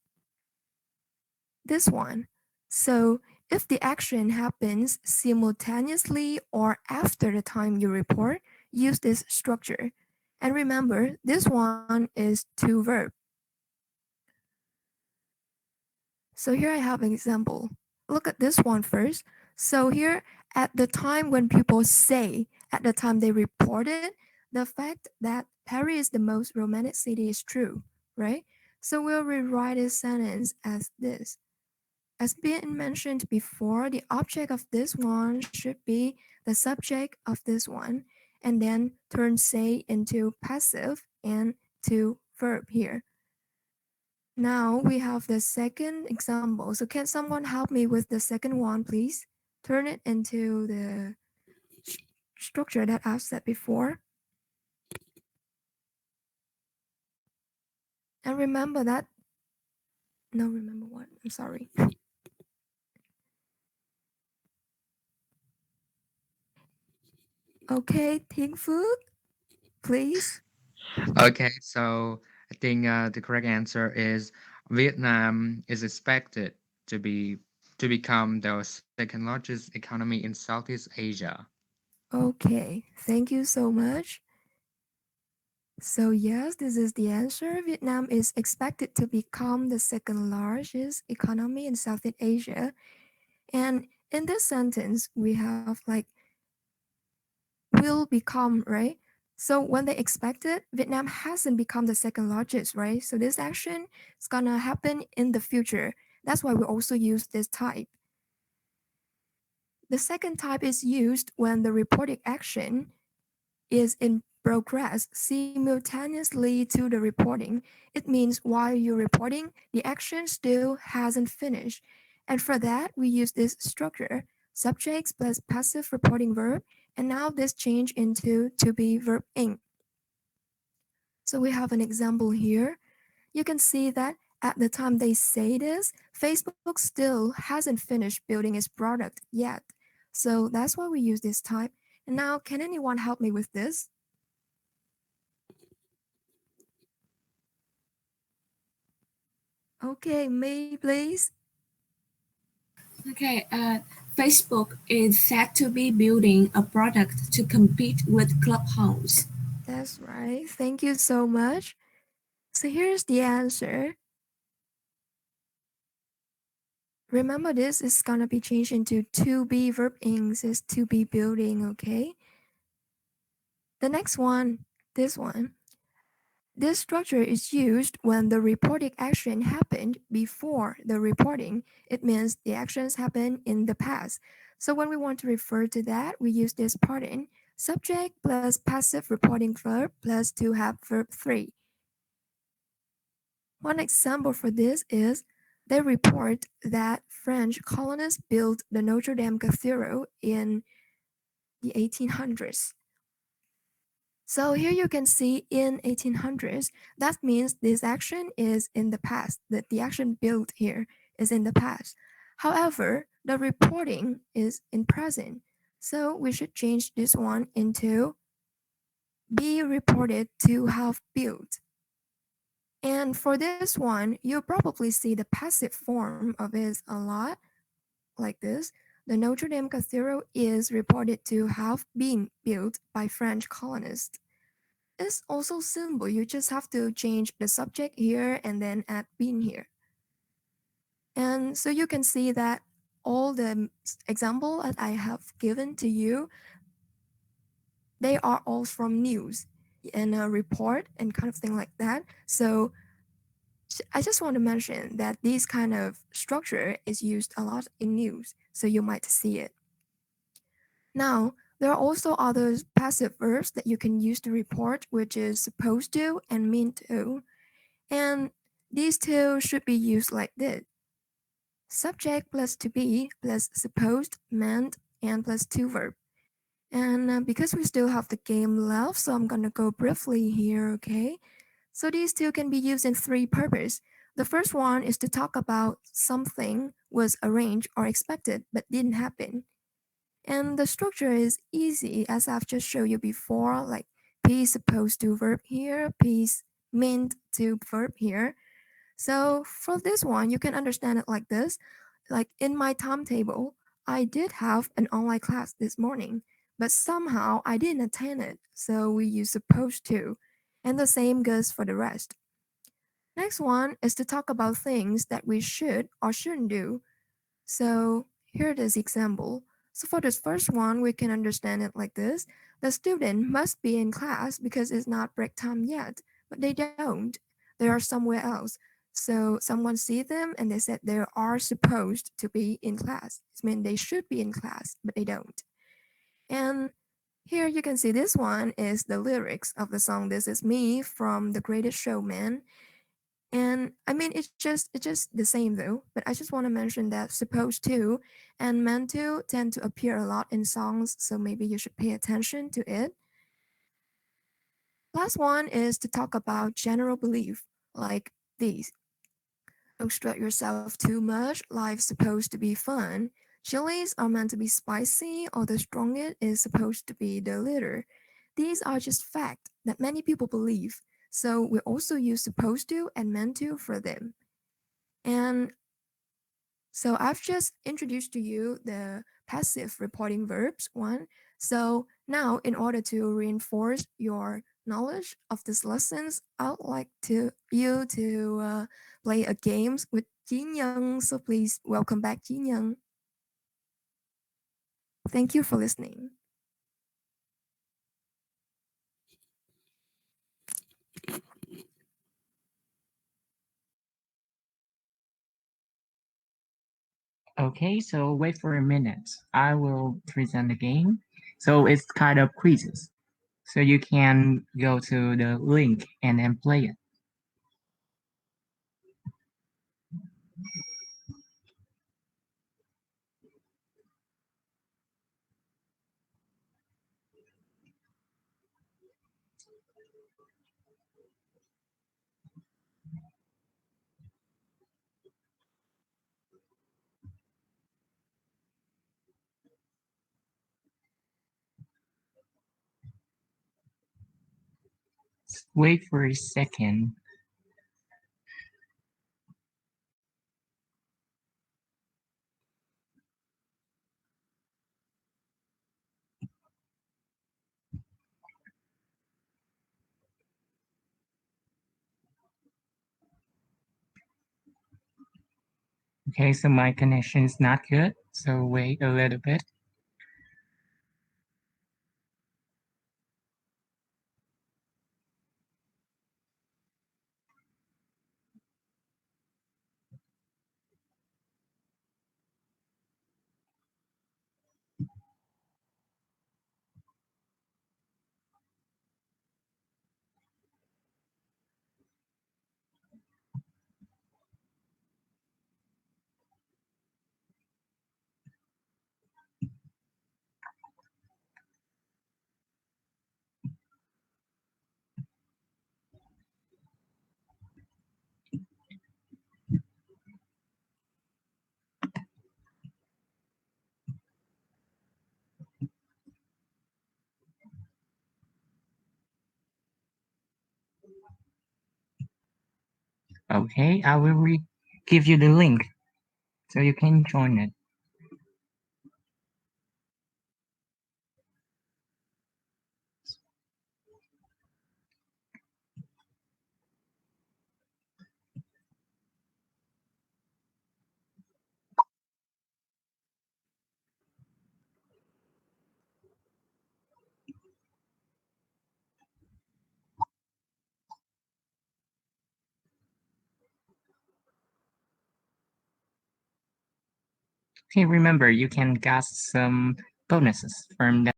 this one. So if the action happens simultaneously or after the time you report, use this structure. And remember, this one is to verb. So here I have an example. Look at this one first. So here, at the time when people say, at the time they reported, the fact that Paris is the most romantic city is true, right? So we'll rewrite this sentence as this. As been mentioned before, the object of this one should be the subject of this one, and then turn say into passive and to verb here. Now we have the second example. So can someone help me with the second one, please? Turn it into the structure that I've said before. And remember that. No, remember what? I'm sorry. Okay, Ting Food, please. Okay, so I think the correct answer is Vietnam is expected to be to become the second largest economy in Southeast Asia. Okay, thank you so much. So yes, this is the answer. Vietnam is expected to become the second largest economy in Southeast Asia. And in this sentence, we have like will become, right? So when they expect it, Vietnam hasn't become the second largest, right? So this action is gonna happen in the future. That's why we also use this type. The second type is used when the reporting action is in progress simultaneously to the reporting. It means while you're reporting, the action still hasn't finished. And for that, we use this structure, subjects plus passive reporting verb, and now this change into to be verb ing. So we have an example here. You can see that at the time they say this, Facebook still hasn't finished building its product yet. So that's why we use this type. And now, can anyone help me with this? Okay, May, please. Okay, Facebook is said to be building a product to compete with Clubhouse. That's right. Thank you so much. So here's the answer. Remember, this is gonna be changed into to be verb ings is to be building, okay? The next one, this one. This structure is used when the reporting action happened before the reporting. It means the actions happened in the past. So when we want to refer to that, we use this parting subject plus passive reporting verb plus to have verb 3. One example for this is they report that French colonists built the Notre Dame Cathedral in the 1800s. So here you can see in 1800s, that means this action is in the past, that the action built here is in the past. However, the reporting is in present. So we should change this one into be reported to have built. And for this one, you'll probably see the passive form of it a lot, like this. The Notre Dame Cathedral is reported to have been built by French colonists. It's also simple. You just have to change the subject here and then add been here. And so you can see that all the example that I have given to you, they are all from news and a report and kind of thing like that. So I just want to mention that this kind of structure is used a lot in news, so you might see it. Now, there are also other passive verbs that you can use to report, which is supposed to and mean to. And these two should be used like this. Subject plus to be plus supposed, meant, and plus to verb. And because we still have the game left, so I'm gonna go briefly here, okay? So these two can be used in three purposes. The first one is to talk about something was arranged or expected but didn't happen. And the structure is easy as I've just showed you before, like P supposed to verb here, P's meant to verb here. So for this one, you can understand it like this. Like in my timetable, I did have an online class this morning, but somehow I didn't attend it. So we use supposed to. And the same goes for the rest. Next one is to talk about things that we should or shouldn't do. So here it is example. So for this first one, we can understand it like this. The student must be in class because it's not break time yet, but they don't. They are somewhere else. So someone see them and they said they are supposed to be in class. It means they should be in class, but they don't. And Here you can see this one is the lyrics of the song This Is Me from The Greatest Showman. And I mean it's just the same though, but I just want to mention that supposed to and meant to tend to appear a lot in songs, so maybe you should pay attention to it. Last one is to talk about general belief like these. Don't stress yourself too much, life's supposed to be fun. Chilies are meant to be spicy, or the strongest is supposed to be the leader. These are just facts that many people believe, so we also use supposed to and meant to for them. And so I've just introduced to you the passive reporting verbs one. So now in order to reinforce your knowledge of these lessons, I'd like to you to play a games with Jin Young. So please welcome back Jin Young. Thank you for listening. Okay, so wait for a minute. I will present the game. So it's kind of quizzes. So you can go to the link and then play it. Wait for a second. Okay, so my connection is not good, so wait a little bit. Okay, I will give you the link so you can join it. Okay, remember you can get some bonuses from that.